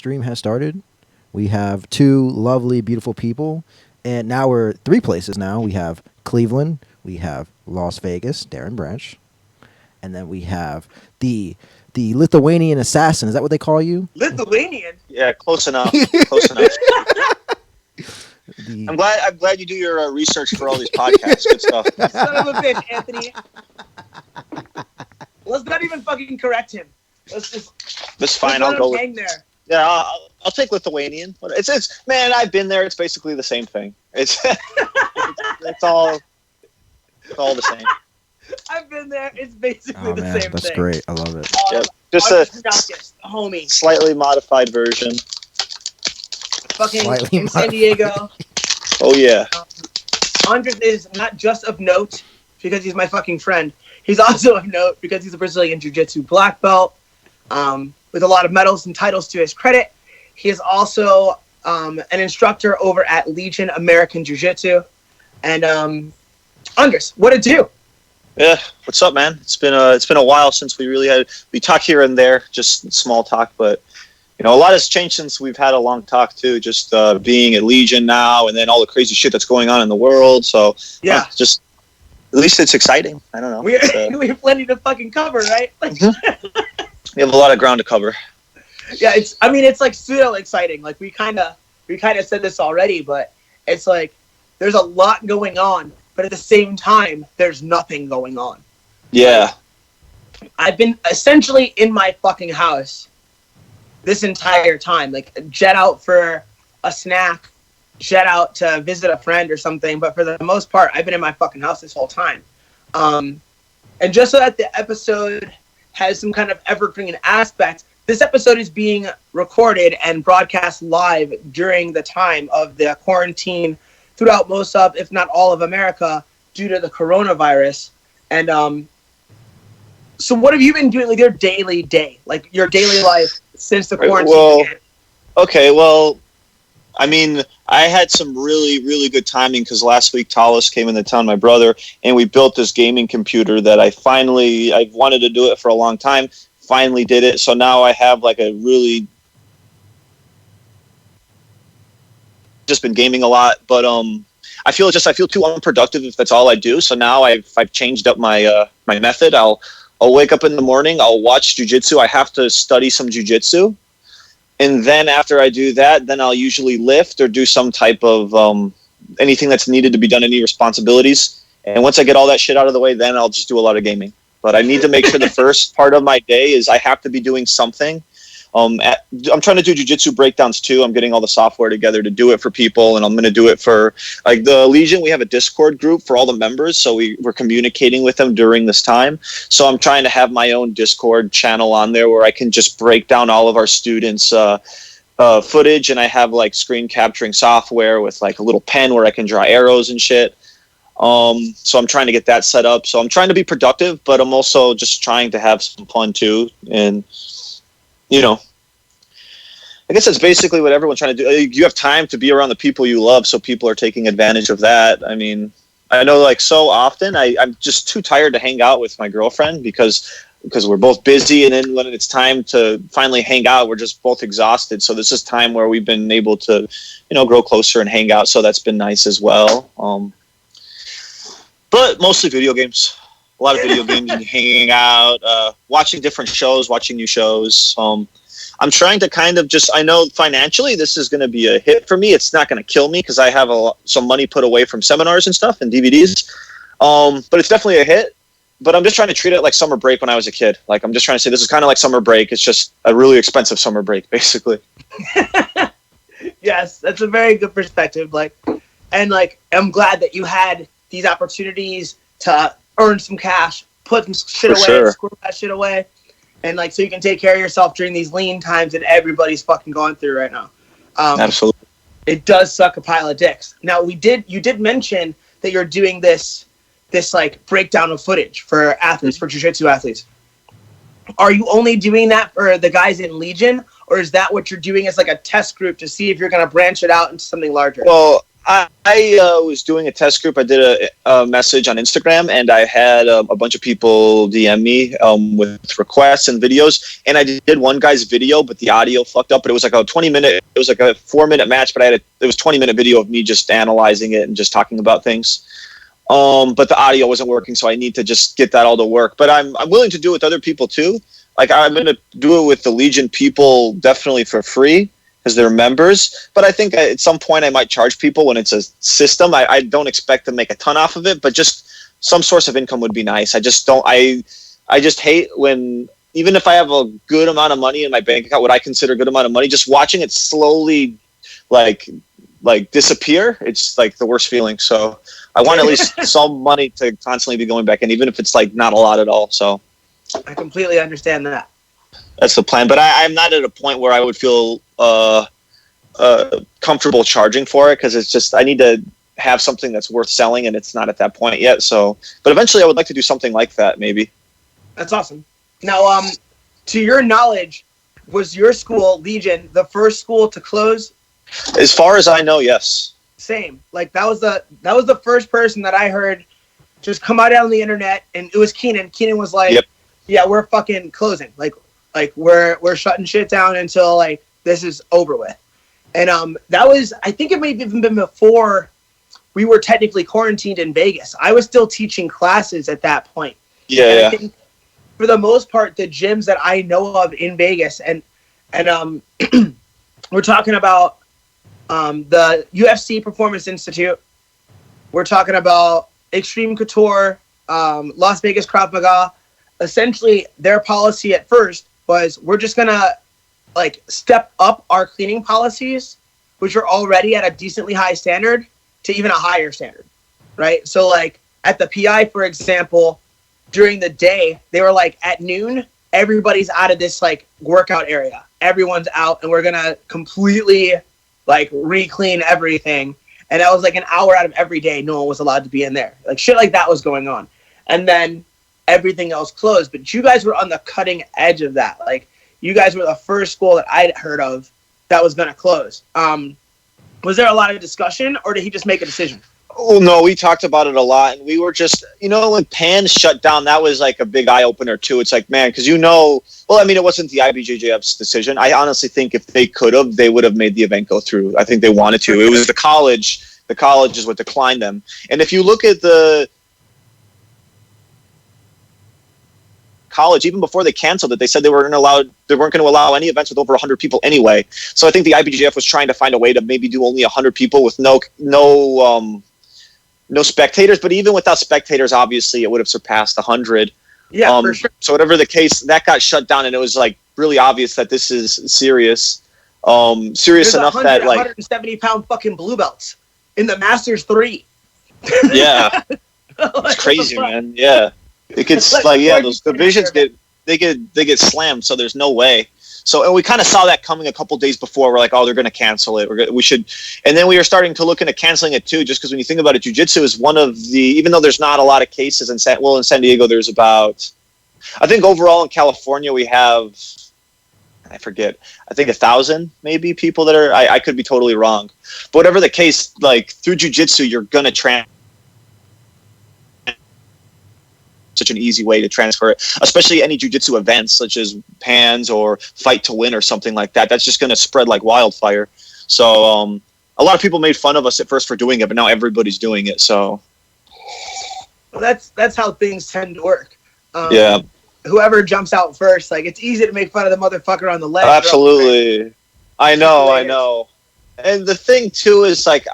stream has started. We have two lovely, beautiful people, and now we're three places now. We have Cleveland, we have Las Vegas, Darren Branch, and then we have the Lithuanian assassin. Is that what they call you? Lithuanian? Yeah, close enough. Close enough. The- I'm glad you do your research for all these podcasts. Good stuff. Son of a bitch, Anthony. Let's not even fucking correct him. Let's just. That's fine. let's I'll go. hang there. Yeah, I'll take Lithuanian. It's man. I've been there. It's basically the same thing. It's all the same. I've been there. It's basically the same that's thing. great. I love it. Yep. Just Andres a Naukis, homie. slightly modified version. Fucking Slightly in San Diego. Oh yeah. Andres is not just of note because he's my fucking friend. He's also of note because he's a Brazilian Jiu-Jitsu black belt with a lot of medals and titles to his credit. He is also an instructor over at Legion American Jiu-Jitsu. And Andres, what it do? Yeah. What's up, man? It's been a while since we talk here and there, just small talk, but you know, a lot has changed since we've had a long talk too. Just being at Legion now, and then all the crazy shit that's going on in the world. So Yeah. just at least it's exciting. I don't know. We have plenty to fucking cover, right? Like, We have a lot of ground to cover. yeah, it's like pseudo exciting. Like we kind of said this already, but it's like there's a lot going on, but at the same time, there's nothing going on. Yeah. I've been essentially in my fucking house this entire time. Like, jet out for a snack, jet out to visit a friend or something. But for the most part, I've been in my fucking house this whole time. And just so that the episode has some kind of evergreen aspect, this episode is being recorded and broadcast live during the time of the quarantine throughout most of, if not all of America, due to the coronavirus. And so what have you been doing, like your daily day, like your daily life since the quarantine began? Okay, well, I mean, I had some really, really good timing because last week Talos came into town, my brother, and we built this gaming computer that I've wanted to do it for a long time, finally did it. So now I have like a really just been gaming a lot, but I feel too unproductive if that's all I do. So now I've changed up my my method. I'll wake up in the morning, I'll watch jiu-jitsu. I have to study some jiu-jitsu. And then after I do that, then I'll usually lift or do some type of anything that's needed to be done, any responsibilities. And once I get all that shit out of the way, then I'll just do a lot of gaming. But I need to make sure the first part of my day is I have to be doing something. I'm trying to do jiu-jitsu breakdowns too. I'm getting all the software together to do it for people, and I'm going to do it for like the Legion. We have a Discord group for all the members, so we're communicating with them during this time. So I'm trying to have my own Discord channel on there where I can just break down all of our students' footage, and I have like screen capturing software with like a little pen where I can draw arrows and shit. So I'm trying to get that set up. So I'm trying to be productive, but I'm also just trying to have some fun too, and you know, I guess that's basically what everyone's trying to do. You have time to be around the people you love, so people are taking advantage of that. I mean, I know like so often I'm just too tired to hang out with my girlfriend because we're both busy, and then when it's time to finally hang out, we're just both exhausted. So this is time where we've been able to, you know, grow closer and hang out. So that's been nice as well. But mostly video games. A lot of video games and hanging out, watching different shows, watching new shows. I'm trying to kind of I know financially this is going to be a hit for me. It's not going to kill me because I have some money put away from seminars and stuff and DVDs. But it's definitely a hit. But I'm just trying to treat it like summer break when I was a kid. Like I'm just trying to say this is kind of like summer break. It's just a really expensive summer break, basically. Yes, that's a very good perspective. Like, and like, I'm glad that you had these opportunities to earn some cash, put some shit away, sure. squirrel that shit away, and like so you can take care of yourself during these lean times that everybody's fucking going through right now. Absolutely. It does suck a pile of dicks. Now you did mention that you're doing this like breakdown of footage for athletes, for jiu-jitsu athletes. Are you only doing that for the guys in Legion, or is that what you're doing as like a test group to see if you're going to branch it out into something larger? Well, I was doing a test group. I did a message on Instagram, and I had a bunch of people DM me with requests and videos. And I did one guy's video, but the audio fucked up. But it was like a 20-minute. It was like a 4-minute match, but it was 20-minute video of me just analyzing it and just talking about things. But the audio wasn't working, so I need to just get that all to work. But I'm willing to do it with other people too. Like I'm gonna do it with the Legion people definitely for free, because they're members. But I think at some point I might charge people when it's a system. I don't expect to make a ton off of it, but just some source of income would be nice. I just don't. I just hate when, even if I have a good amount of money in my bank account, what I consider a good amount of money, just watching it slowly like disappear. It's like the worst feeling. So I want at least some money to constantly be going back in, even if it's like not a lot at all. So I completely understand that. that's the plan. But I'm not at a point where I would feel comfortable charging for it, because it's just I need to have something that's worth selling, and it's not at that point yet. So, but eventually I would like to do something like that, maybe. That's awesome. Now, to your knowledge, was your school, Legion, the first school to close? As far as I know, yes. Same. Like that was the first person that I heard just come out on the internet, and it was Keenan. Keenan was like, Yep. "Yeah, we're fucking closing. Like we're shutting shit down until like this is over with." And that was, I think it may have even been before we were technically quarantined in Vegas. I was still teaching classes at that point. Yeah, and yeah. I think for the most part, the gyms that I know of in Vegas, and we're talking about the UFC Performance Institute. We're talking about Extreme Couture, Las Vegas Krav Maga. Essentially, their policy at first was we're just gonna like step up our cleaning policies, which are already at a decently high standard, to even a higher standard, right? So like at the PI, for example, during the day, they were like at noon, everybody's out of this like workout area. Everyone's out, and we're gonna completely like re-clean everything. And that was like an hour out of every day no one was allowed to be in there. Like shit like that was going on. And then everything else closed. But you guys were on the cutting edge of that. Like you guys were the first school that I'd heard of that was gonna close. Was there a lot of discussion, or did he just make a decision? Oh no, we talked about it a lot, and we were just, when Pan shut down, that was like a big eye opener too. It's like, man, because well, I mean, it wasn't the IBJJF's decision. I honestly think if they could have, they would have made the event go through. I think they wanted to. It was the college. The college is what declined them. And if you look at the college, even before they canceled it, they said they weren't going to allow any events with over 100 people anyway. So I think the IBJJF was trying to find a way to maybe do only 100 people with no spectators. But even without spectators, obviously it would have surpassed 100. Yeah, for sure. So whatever the case, that got shut down, and it was like really obvious that this is serious. Serious There's enough that like 170-pound fucking blue belts in the Masters 3. Yeah, it's crazy, man. Yeah, it gets like those divisions get slammed, so there's no way. So, and we kind of saw that coming a couple days before. We're like, oh, they're going to cancel it. We should, and then we were starting to look into canceling it too, just because when you think about it, jiu-jitsu is one of the, even though there's not a lot of cases in San Diego, there's about, I think overall in California we have, I forget, I think 1,000 maybe people that are, I could be totally wrong, but whatever the case, like through jiu-jitsu, you're going to such an easy way to transfer it, especially any jiu-jitsu events such as Pans or Fight to Win or something like that. That's just going to spread like wildfire. So a lot of people made fun of us at first for doing it, but now everybody's doing it. So well, that's how things tend to work. Yeah. Whoever jumps out first, like it's easy to make fun of the motherfucker on the left. Absolutely. I know. And the thing too is like,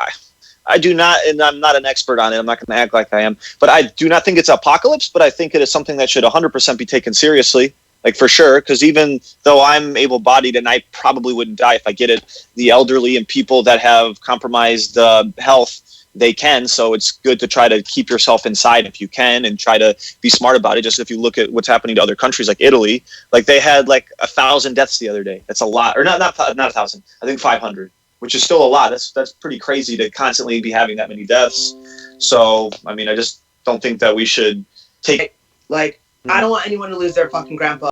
I do not, and I'm not an expert on it, I'm not going to act like I am, but I do not think it's apocalypse, but I think it is something that should 100% be taken seriously, like for sure, because even though I'm able-bodied and I probably wouldn't die if I get it, the elderly and people that have compromised health, they can, so it's good to try to keep yourself inside if you can and try to be smart about it. Just if you look at what's happening to other countries like Italy, like they had like 1,000 deaths the other day. That's a lot, or not 1,000, I think 500. Which is still a lot. That's pretty crazy to constantly be having that many deaths. So, I mean, I just don't think that we should take... Like, I don't want anyone to lose their fucking grandpa.